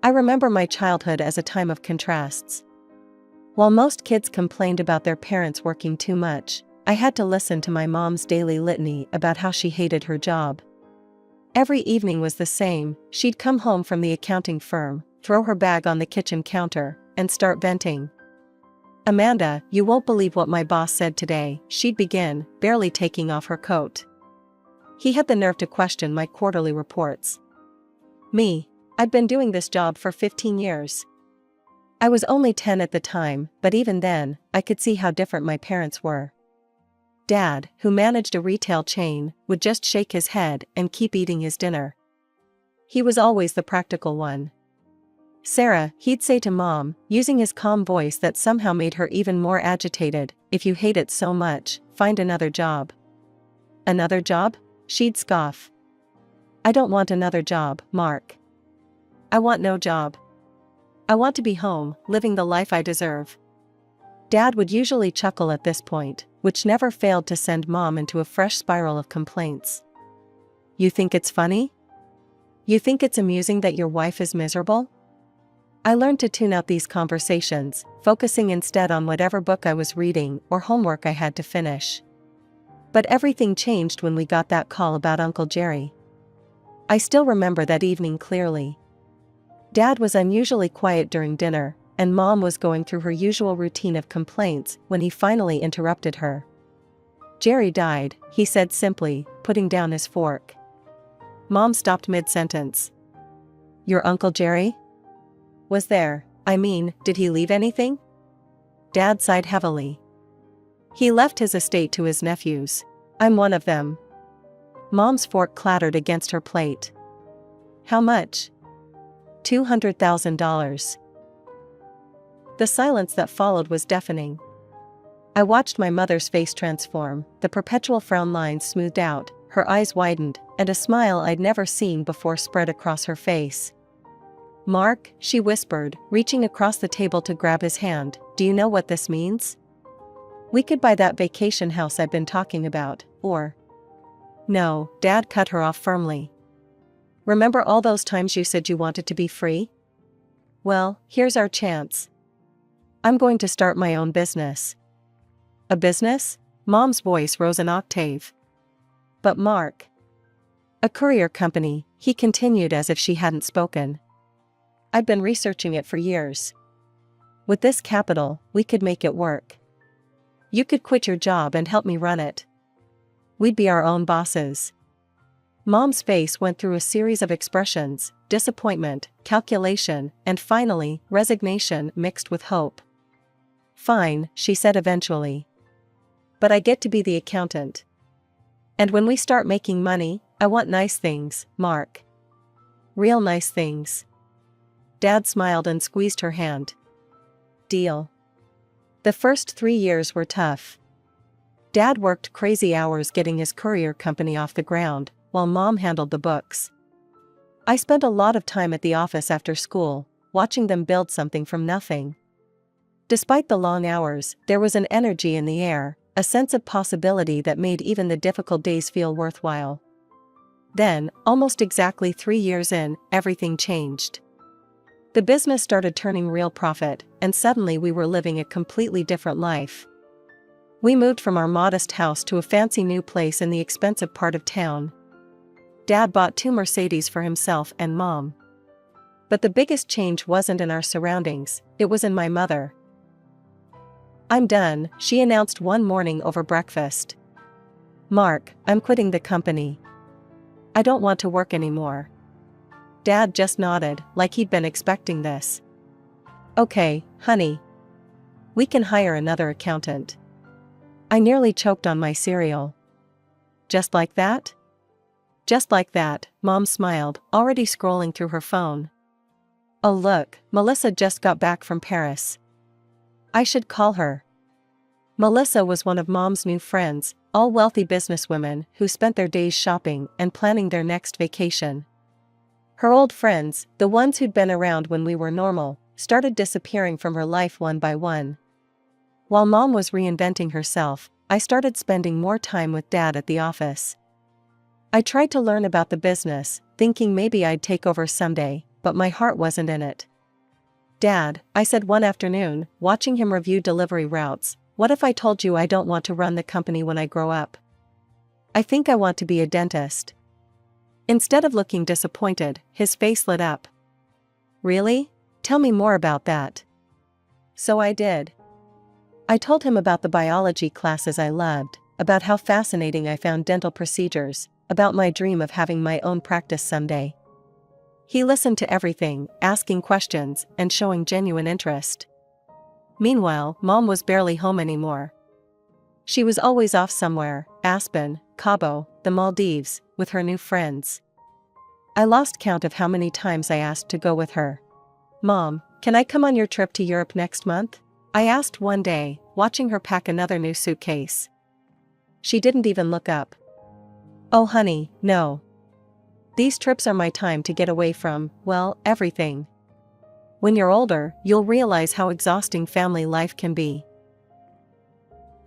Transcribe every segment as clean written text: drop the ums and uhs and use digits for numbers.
I remember my childhood as a time of contrasts. While most kids complained about their parents working too much, I had to listen to my mom's daily litany about how she hated her job. Every evening was the same. She'd come home from the accounting firm, throw her bag on the kitchen counter, and start venting. "Amanda, you won't believe what my boss said today," she'd begin, barely taking off her coat. He had the nerve to question my quarterly reports. Me, I'd been doing this job for 15 years. I was only 10 at the time, but even then, I could see how different my parents were. Dad, who managed a retail chain, would just shake his head and keep eating his dinner. He was always the practical one. "Sarah," he'd say to Mom, using his calm voice that somehow made her even more agitated, "if you hate it so much, find another job." "Another job?" she'd scoff. "I don't want another job, Mark. I want no job. I want to be home, living the life I deserve." Dad would usually chuckle at this point, which never failed to send Mom into a fresh spiral of complaints. "You think it's funny? You think it's amusing that your wife is miserable?" I learned to tune out these conversations, focusing instead on whatever book I was reading or homework I had to finish. But everything changed when we got that call about Uncle Jerry. I still remember that evening clearly. Dad was unusually quiet during dinner, and Mom was going through her usual routine of complaints when he finally interrupted her. "Jerry died," he said simply, putting down his fork. Mom stopped mid-sentence. "Your Uncle Jerry? Did he leave anything?" Dad sighed heavily. "He left his estate to his nephews. I'm one of them." Mom's fork clattered against her plate. "How much?" $200,000. The silence that followed was deafening. I watched my mother's face transform, the perpetual frown lines smoothed out, her eyes widened, and a smile I'd never seen before spread across her face. "Mark," she whispered, reaching across the table to grab his hand, "do you know what this means? We could buy that vacation house I've been talking about, or—" "No," Dad cut her off firmly. "Remember all those times you said you wanted to be free? Well, here's our chance. I'm going to start my own business." "A business?" Mom's voice rose an octave. "But Mark—" "A courier company," he continued as if she hadn't spoken. "I'd been researching it for years. With this capital, we could make it work. You could quit your job and help me run it. We'd be our own bosses." Mom's face went through a series of expressions: disappointment, calculation, and finally, resignation mixed with hope. "Fine," she said eventually. "But I get to be the accountant. And when we start making money, I want nice things, Mark. Real nice things." Dad smiled and squeezed her hand. "Deal." The first 3 years were tough. Dad worked crazy hours getting his courier company off the ground, while Mom handled the books. I spent a lot of time at the office after school, watching them build something from nothing. Despite the long hours, there was an energy in the air, a sense of possibility that made even the difficult days feel worthwhile. Then, almost exactly 3 years in, everything changed. The business started turning real profit, and suddenly we were living a completely different life. We moved from our modest house to a fancy new place in the expensive part of town. Dad bought 2 Mercedes for himself and Mom. But the biggest change wasn't in our surroundings, it was in my mother. "I'm done," she announced one morning over breakfast. "Mark, I'm quitting the company. I don't want to work anymore." Dad just nodded, like he'd been expecting this. "Okay, honey. We can hire another accountant." I nearly choked on my cereal. "Just like that?" "Just like that," Mom smiled, already scrolling through her phone. "Oh look, Melissa just got back from Paris. I should call her." Melissa was one of Mom's new friends, all wealthy businesswomen who spent their days shopping and planning their next vacation. Her old friends, the ones who'd been around when we were normal, started disappearing from her life one by one. While Mom was reinventing herself, I started spending more time with Dad at the office. I tried to learn about the business, thinking maybe I'd take over someday, but my heart wasn't in it. "Dad," I said one afternoon, watching him review delivery routes, "what if I told you I don't want to run the company when I grow up? I think I want to be a dentist." Instead of looking disappointed, his face lit up. "Really? Tell me more about that." So I did. I told him about the biology classes I loved, about how fascinating I found dental procedures, about my dream of having my own practice someday. He listened to everything, asking questions and showing genuine interest. Meanwhile, Mom was barely home anymore. She was always off somewhere, Aspen, Cabo, the Maldives, with her new friends. I lost count of how many times I asked to go with her. "Mom, can I come on your trip to Europe next month?" I asked one day, watching her pack another new suitcase. She didn't even look up. "Oh honey, no. These trips are my time to get away from, well, everything. When you're older, you'll realize how exhausting family life can be."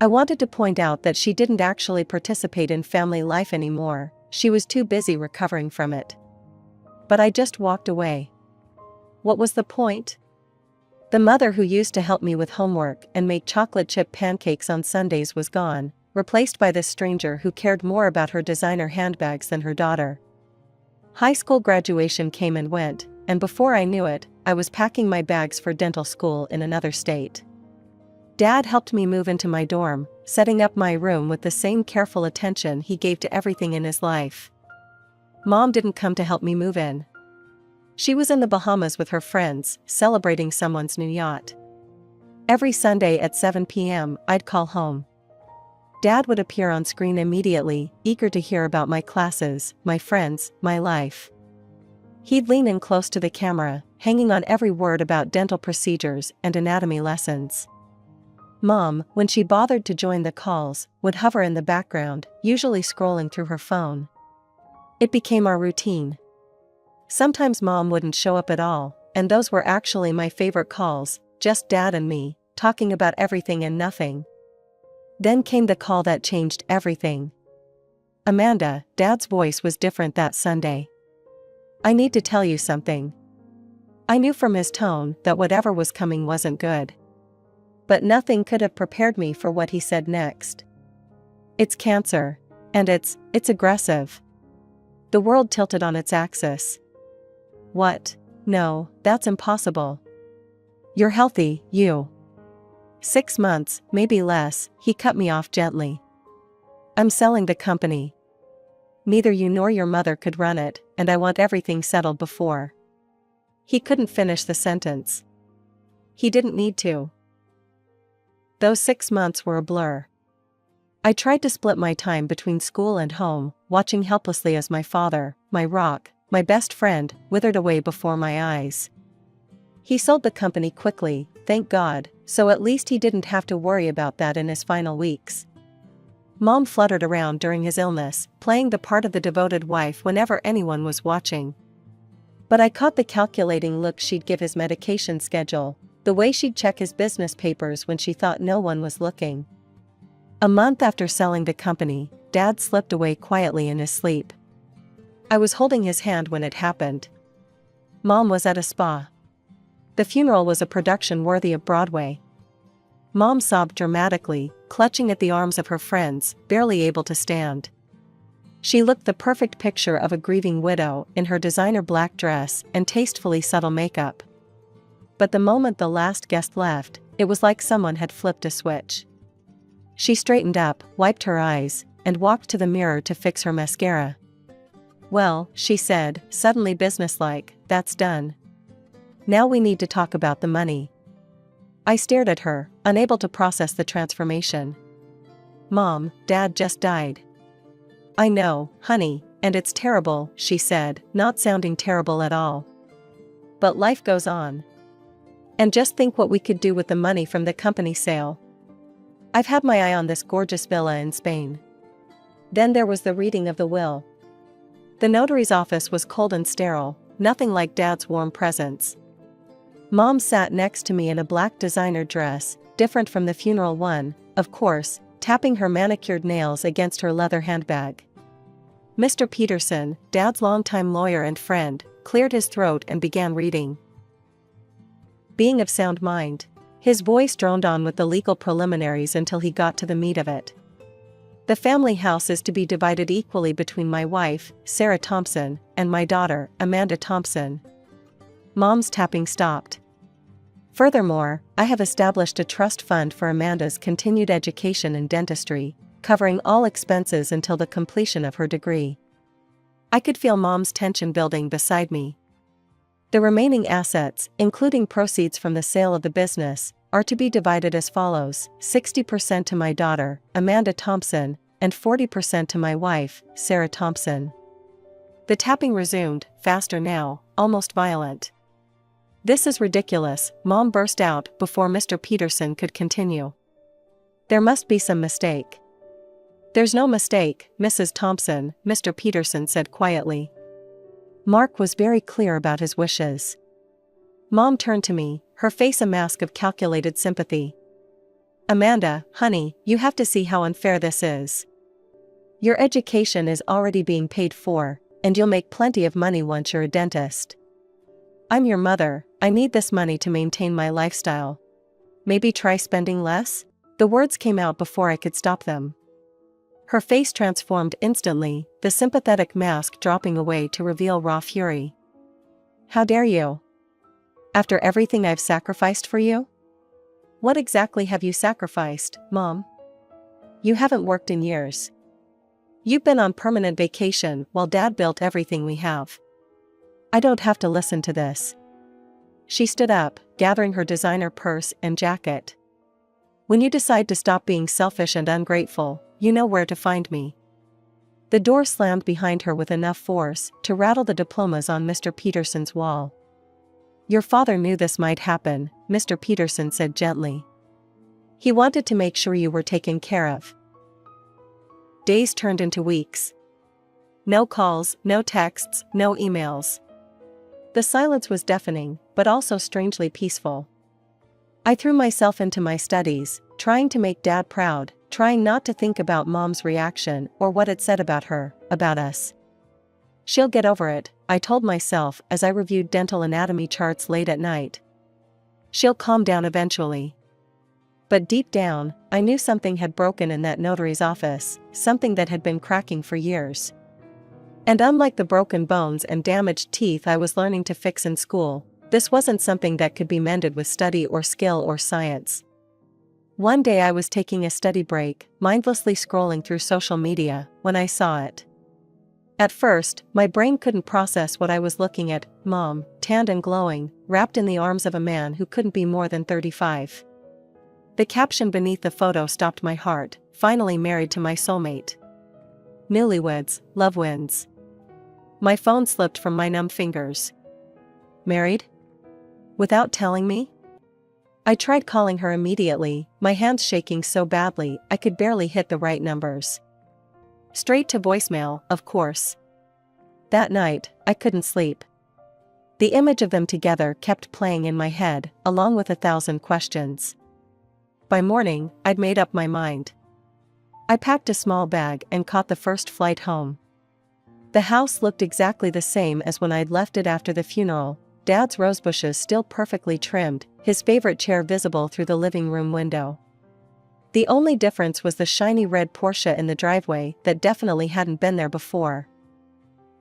I wanted to point out that she didn't actually participate in family life anymore, she was too busy recovering from it. But I just walked away. What was the point? The mother who used to help me with homework and make chocolate chip pancakes on Sundays was gone, replaced by this stranger who cared more about her designer handbags than her daughter. High school graduation came and went, and before I knew it, I was packing my bags for dental school in another state. Dad helped me move into my dorm, setting up my room with the same careful attention he gave to everything in his life. Mom didn't come to help me move in. She was in the Bahamas with her friends, celebrating someone's new yacht. Every Sunday at 7 p.m., I'd call home. Dad would appear on screen immediately, eager to hear about my classes, my friends, my life. He'd lean in close to the camera, hanging on every word about dental procedures and anatomy lessons. Mom, when she bothered to join the calls, would hover in the background, usually scrolling through her phone. It became our routine. Sometimes Mom wouldn't show up at all, and those were actually my favorite calls, just Dad and me, talking about everything and nothing. Then came the call that changed everything. "Amanda," Dad's voice was different that Sunday. "I need to tell you something." I knew from his tone that whatever was coming wasn't good. But nothing could have prepared me for what he said next. "It's cancer. And it's aggressive." The world tilted on its axis. "What? No, that's impossible. You're healthy, you." 6 months, maybe less, he cut me off gently. "I'm selling the company. Neither you nor your mother could run it, and I want everything settled before." He couldn't finish the sentence. He didn't need to. Those 6 months were a blur. I tried to split my time between school and home, watching helplessly as my father, my rock, my best friend, withered away before my eyes. He sold the company quickly, thank God, so at least he didn't have to worry about that in his final weeks. Mom fluttered around during his illness, playing the part of the devoted wife whenever anyone was watching. But I caught the calculating look she'd give his medication schedule, the way she'd check his business papers when she thought no one was looking. A month after selling the company, Dad slipped away quietly in his sleep. I was holding his hand when it happened. Mom was at a spa. The funeral was a production worthy of Broadway. Mom sobbed dramatically, clutching at the arms of her friends, barely able to stand. She looked the perfect picture of a grieving widow in her designer black dress and tastefully subtle makeup. But the moment the last guest left, it was like someone had flipped a switch. She straightened up, wiped her eyes, and walked to the mirror to fix her mascara. "Well," she said, suddenly businesslike, "that's done. Now we need to talk about the money." I stared at her, unable to process the transformation. "Mom, Dad just died." "I know, honey, and it's terrible," she said, not sounding terrible at all. "But life goes on. And just think what we could do with the money from the company sale. I've had my eye on this gorgeous villa in Spain." Then there was the reading of the will. The notary's office was cold and sterile, nothing like Dad's warm presence. Mom sat next to me in a black designer dress, different from the funeral one, of course, tapping her manicured nails against her leather handbag. Mr. Peterson, Dad's longtime lawyer and friend, cleared his throat and began reading. Being of sound mind. His voice droned on with the legal preliminaries until he got to the meat of it. The family house is to be divided equally between my wife, Sarah Thompson, and my daughter, Amanda Thompson. Mom's tapping stopped. Furthermore, I have established a trust fund for Amanda's continued education in dentistry, covering all expenses until the completion of her degree. I could feel Mom's tension building beside me. The remaining assets, including proceeds from the sale of the business, are to be divided as follows: 60% to my daughter, Amanda Thompson, and 40% to my wife, Sarah Thompson. The tapping resumed, faster now, almost violent. "This is ridiculous," Mom burst out before Mr. Peterson could continue. "There must be some mistake." "There's no mistake, Mrs. Thompson," Mr. Peterson said quietly. Mark was very clear about his wishes. Mom turned to me, her face a mask of calculated sympathy. "Amanda, honey, you have to see how unfair this is. Your education is already being paid for, and you'll make plenty of money once you're a dentist. I'm your mother, I need this money to maintain my lifestyle. Maybe try spending less?" The words came out before I could stop them. Her face transformed instantly, the sympathetic mask dropping away to reveal raw fury. "How dare you? After everything I've sacrificed for you?" "What exactly have you sacrificed, Mom? You haven't worked in years. You've been on permanent vacation while Dad built everything we have. I don't have to listen to this." She stood up, gathering her designer purse and jacket. "When you decide to stop being selfish and ungrateful, you know where to find me." The door slammed behind her with enough force to rattle the diplomas on Mr. Peterson's wall. "Your father knew this might happen," Mr. Peterson said gently. "He wanted to make sure you were taken care of." Days turned into weeks. No calls, no texts, no emails. The silence was deafening, but also strangely peaceful. I threw myself into my studies, trying to make Dad proud, trying not to think about Mom's reaction or what it said about her, about us. "She'll get over it," I told myself as I reviewed dental anatomy charts late at night. "She'll calm down eventually." But deep down, I knew something had broken in that notary's office, something that had been cracking for years. And unlike the broken bones and damaged teeth I was learning to fix in school, this wasn't something that could be mended with study or skill or science. One day I was taking a study break, mindlessly scrolling through social media, when I saw it. At first, my brain couldn't process what I was looking at: Mom, tanned and glowing, wrapped in the arms of a man who couldn't be more than 35. The caption beneath the photo stopped my heart: "Finally married to my soulmate. Newlyweds, love wins." My phone slipped from my numb fingers. Married? Without telling me? I tried calling her immediately, my hands shaking so badly I could barely hit the right numbers. Straight to voicemail, of course. That night, I couldn't sleep. The image of them together kept playing in my head, along with 1,000 questions. By morning, I'd made up my mind. I packed a small bag and caught the first flight home. The house looked exactly the same as when I'd left it after the funeral, Dad's rosebushes still perfectly trimmed, his favorite chair visible through the living room window. The only difference was the shiny red Porsche in the driveway that definitely hadn't been there before.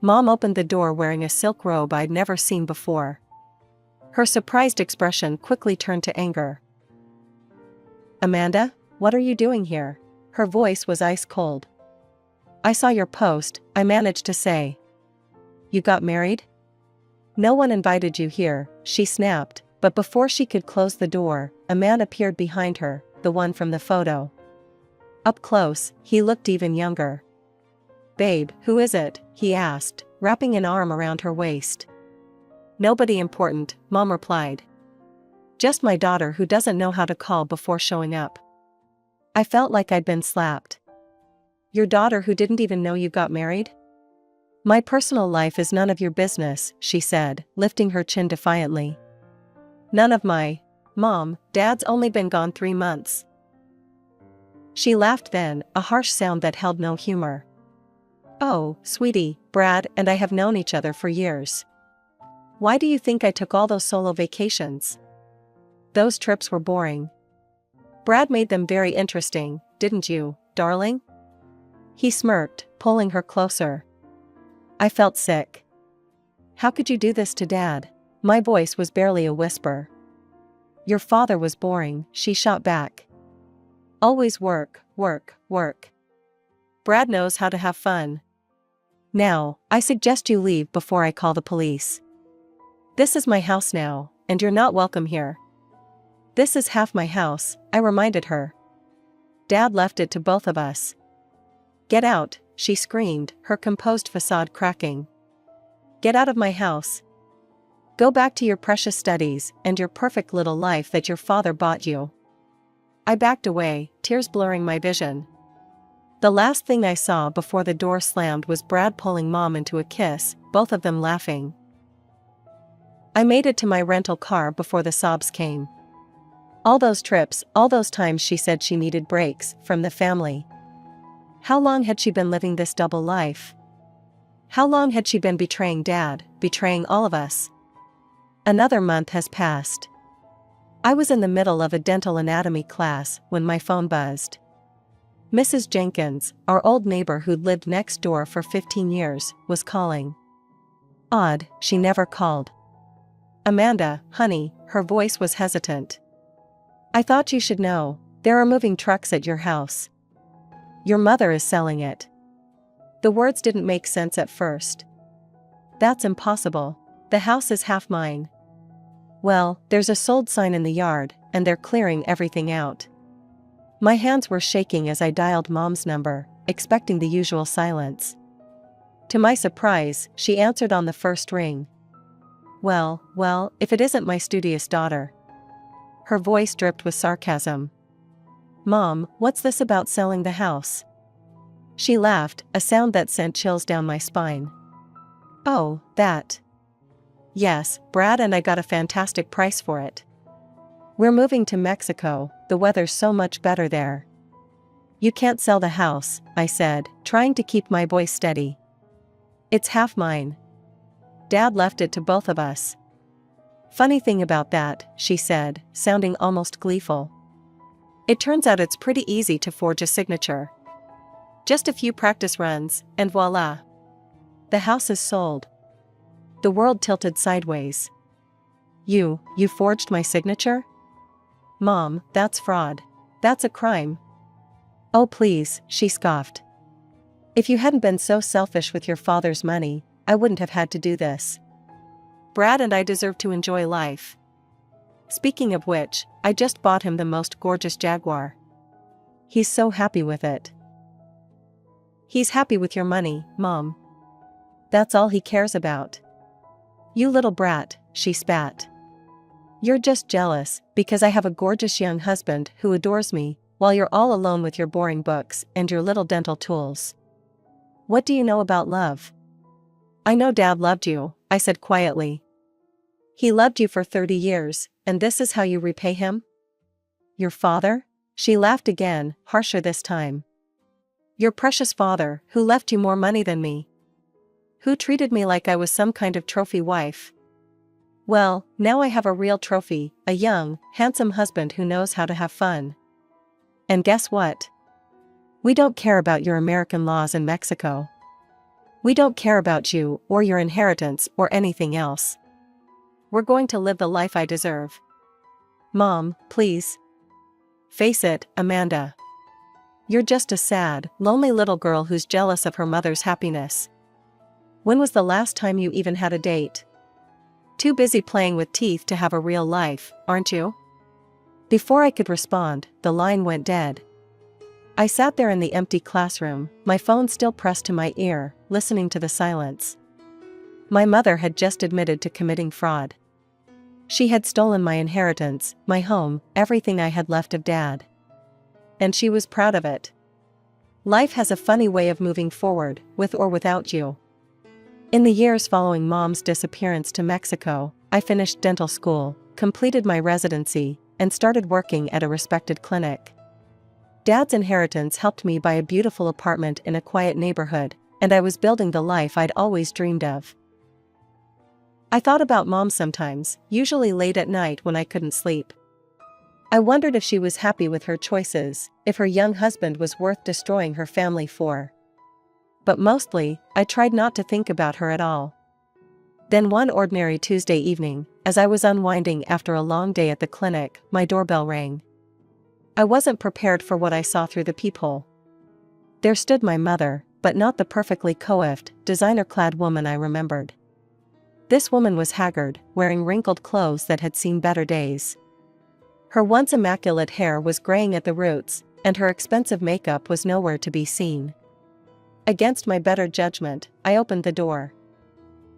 Mom opened the door wearing a silk robe I'd never seen before. Her surprised expression quickly turned to anger. "Amanda, what are you doing here?" Her voice was ice cold. "I saw your post," I managed to say. "You got married?" "No one invited you here," she snapped, but before she could close the door, a man appeared behind her, the one from the photo. Up close, he looked even younger. "Babe, who is it?" he asked, wrapping an arm around her waist. "Nobody important," Mom replied. "Just my daughter who doesn't know how to call before showing up." I felt like I'd been slapped. "Your daughter who didn't even know you got married?" "My personal life is none of your business," she said, lifting her chin defiantly. "None of my... Mom, Dad's only been gone 3 months." She laughed then, a harsh sound that held no humor. "Oh, sweetie, Brad and I have known each other for years. Why do you think I took all those solo vacations? Those trips were boring. Brad made them very interesting, didn't you, darling? He smirked, pulling her closer. I felt sick. How could you do this to Dad? My voice was barely a whisper. Your father was boring, she shot back. Always work, work, work. Brad knows how to have fun. Now, I suggest you leave before I call the police. This is my house now, and you're not welcome here. This is half my house, I reminded her. Dad left it to both of us. Get out, she screamed, her composed facade cracking. Get out of my house. Go back to your precious studies and your perfect little life that your father bought you. I backed away, tears blurring my vision. The last thing I saw before the door slammed was Brad pulling Mom into a kiss, both of them laughing. I made it to my rental car before the sobs came. All those trips, all those times she said she needed breaks from the family. How long had she been living this double life? How long had she been betraying Dad, betraying all of us? Another month has passed. I was in the middle of a dental anatomy class when my phone buzzed. Mrs. Jenkins, our old neighbor who'd lived next door for 15 years, was calling. Odd, she never called. Amanda, honey, her voice was hesitant. I thought you should know, there are moving trucks at your house. Your mother is selling it. The words didn't make sense at first. That's impossible. The house is half mine. Well, there's a sold sign in the yard, and they're clearing everything out. My hands were shaking as I dialed Mom's number, expecting the usual silence. To my surprise, she answered on the first ring. Well, if it isn't my studious daughter. Her voice dripped with sarcasm. Mom, what's this about selling the house? She laughed, a sound that sent chills down my spine. Oh, that. Yes, Brad and I got a fantastic price for it. We're moving to Mexico, the weather's so much better there. You can't sell the house, I said, trying to keep my voice steady. It's half mine. Dad left it to both of us. Funny thing about that, she said, sounding almost gleeful. It turns out it's pretty easy to forge a signature. Just a few practice runs, and voila. The house is sold. The world tilted sideways. You forged my signature? Mom, that's fraud. That's a crime. Oh please, she scoffed. If you hadn't been so selfish with your father's money, I wouldn't have had to do this. Brad and I deserve to enjoy life. Speaking of which, I just bought him the most gorgeous Jaguar. He's so happy with it. He's happy with your money, Mom. That's all he cares about. You little brat, she spat. You're just jealous, because I have a gorgeous young husband who adores me, while you're all alone with your boring books and your little dental tools. What do you know about love? I know Dad loved you, I said quietly. He loved you for 30 years, and this is how you repay him? Your father? She laughed again, harsher this time. Your precious father, who left you more money than me. Who treated me like I was some kind of trophy wife. Well, now I have a real trophy, a young, handsome husband who knows how to have fun. And guess what? We don't care about your American laws in Mexico. We don't care about you, or your inheritance, or anything else. We're going to live the life I deserve. Mom, please. Face it, Amanda. You're just a sad, lonely little girl who's jealous of her mother's happiness. When was the last time you even had a date? Too busy playing with teeth to have a real life, aren't you? Before I could respond, the line went dead. I sat there in the empty classroom, my phone still pressed to my ear, listening to the silence. My mother had just admitted to committing fraud. She had stolen my inheritance, my home, everything I had left of Dad. And she was proud of it. Life has a funny way of moving forward, with or without you. In the years following Mom's disappearance to Mexico, I finished dental school, completed my residency, and started working at a respected clinic. Dad's inheritance helped me buy a beautiful apartment in a quiet neighborhood, and I was building the life I'd always dreamed of. I thought about Mom sometimes, usually late at night when I couldn't sleep. I wondered if she was happy with her choices, if her young husband was worth destroying her family for. But mostly, I tried not to think about her at all. Then one ordinary Tuesday evening, as I was unwinding after a long day at the clinic, my doorbell rang. I wasn't prepared for what I saw through the peephole. There stood my mother, but not the perfectly coiffed, designer-clad woman I remembered. This woman was haggard, wearing wrinkled clothes that had seen better days. Her once immaculate hair was graying at the roots, and her expensive makeup was nowhere to be seen. Against my better judgment, I opened the door.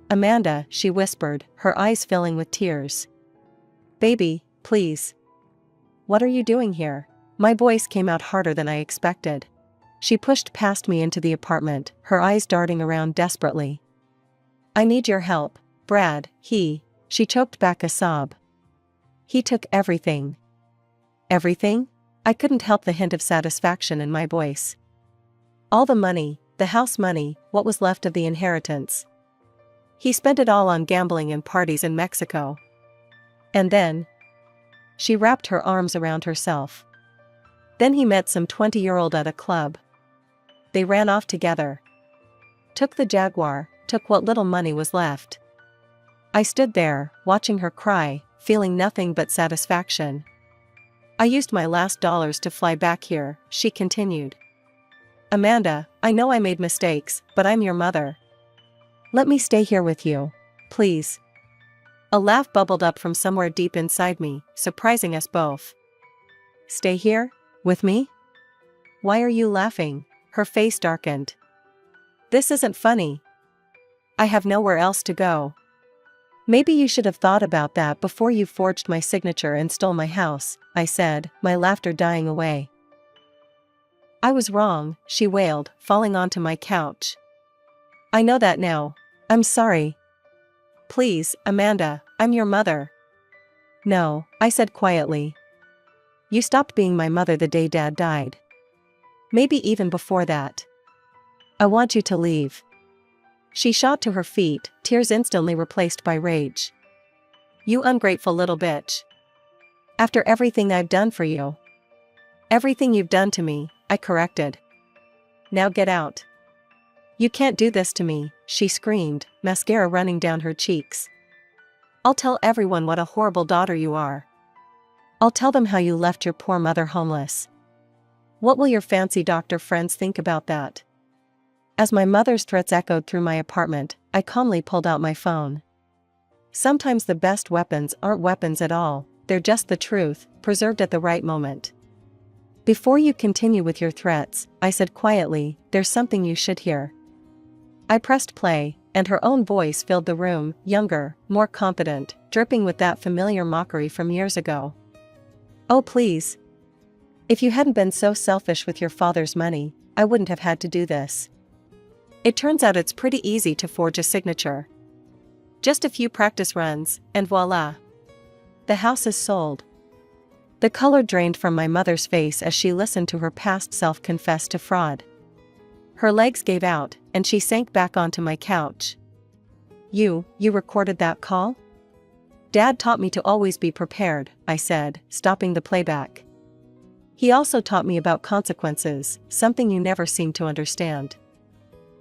"Amanda," she whispered, her eyes filling with tears. "Baby, please. What are you doing here?" My voice came out harder than I expected. She pushed past me into the apartment, her eyes darting around desperately. "I need your help, Brad." She choked back a sob. "He took everything." "Everything?" I couldn't help the hint of satisfaction in my voice. "All the money, the house money, what was left of the inheritance. He spent it all on gambling and parties in Mexico. And then..." She wrapped her arms around herself. "Then he met some 20-year-old at a club. They ran off together. Took the Jaguar, took what little money was left." I stood there, watching her cry, feeling nothing but satisfaction. "I used my last dollars to fly back here," she continued. "Amanda, I know I made mistakes, but I'm your mother. Let me stay here with you, please." A laugh bubbled up from somewhere deep inside me, surprising us both. "Stay here? With me? Why are you laughing?" Her face darkened. "This isn't funny. I have nowhere else to go." "Maybe you should have thought about that before you forged my signature and stole my house," I said, my laughter dying away. "I was wrong," she wailed, falling onto my couch. "I know that now. I'm sorry. Please, Amanda, I'm your mother." "No," I said quietly. "You stopped being my mother the day Dad died. Maybe even before that. I want you to leave." She shot to her feet, tears instantly replaced by rage. "You ungrateful little bitch. After everything I've done for you." "Everything you've done to me," I corrected. "Now get out. You can't do this to me," she screamed, mascara running down her cheeks. "I'll tell everyone what a horrible daughter you are. I'll tell them how you left your poor mother homeless. What will your fancy doctor friends think about that?" As my mother's threats echoed through my apartment, I calmly pulled out my phone. Sometimes the best weapons aren't weapons at all, they're just the truth, preserved at the right moment. "Before you continue with your threats," I said quietly, "there's something you should hear." I pressed play, and her own voice filled the room, younger, more confident, dripping with that familiar mockery from years ago. "Oh please. If you hadn't been so selfish with your father's money, I wouldn't have had to do this. It turns out it's pretty easy to forge a signature. Just a few practice runs, and voila. The house is sold." The color drained from my mother's face as she listened to her past self confess to fraud. Her legs gave out, and she sank back onto my couch. You recorded that call?" "Dad taught me to always be prepared," I said, stopping the playback. "He also taught me about consequences, something you never seem to understand."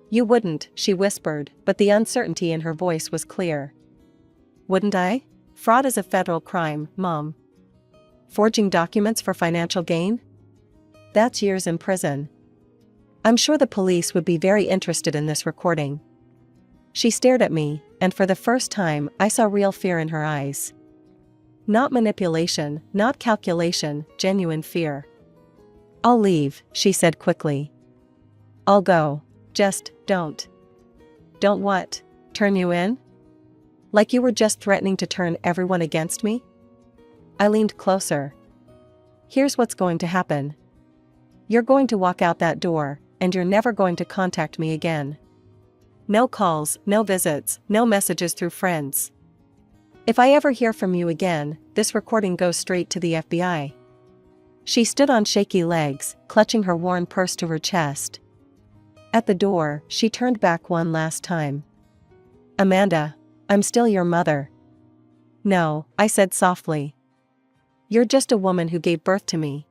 "You wouldn't," she whispered, but the uncertainty in her voice was clear. "Wouldn't I? Fraud is a federal crime, Mom. Forging documents for financial gain? That's years in prison. I'm sure the police would be very interested in this recording." She stared at me, and for the first time I saw real fear in her eyes. Not manipulation, not calculation, genuine fear. "I'll leave," she said quickly. "I'll go. Just, don't." "Don't what? Turn you in? Like you were just threatening to turn everyone against me?" I leaned closer. "Here's what's going to happen. You're going to walk out that door, and you're never going to contact me again. No calls, no visits, no messages through friends. If I ever hear from you again, this recording goes straight to the FBI." She stood on shaky legs, clutching her worn purse to her chest. At the door, she turned back one last time. "Amanda, I'm still your mother." "No," I said softly. "You're just a woman who gave birth to me.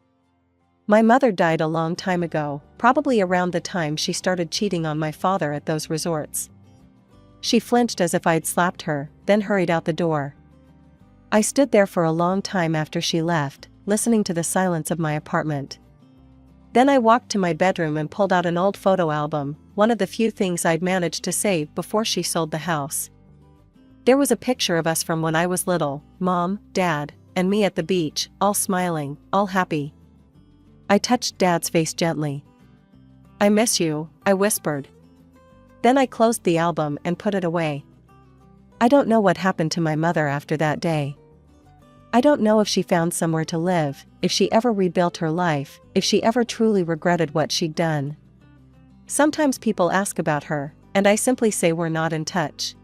My mother died a long time ago, probably around the time she started cheating on my father at those resorts." She flinched as if I'd slapped her, then hurried out the door. I stood there for a long time after she left, listening to the silence of my apartment. Then I walked to my bedroom and pulled out an old photo album, one of the few things I'd managed to save before she sold the house. There was a picture of us from when I was little, Mom, Dad, and me at the beach, all smiling, all happy. I touched Dad's face gently. "I miss you," I whispered. Then I closed the album and put it away. I don't know what happened to my mother after that day. I don't know if she found somewhere to live, if she ever rebuilt her life, if she ever truly regretted what she'd done. Sometimes people ask about her, and I simply say we're not in touch.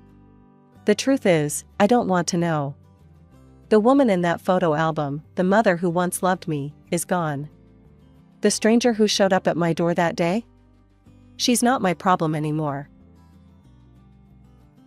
The truth is, I don't want to know. The woman in that photo album, the mother who once loved me, is gone. The stranger who showed up at my door that day? She's not my problem anymore.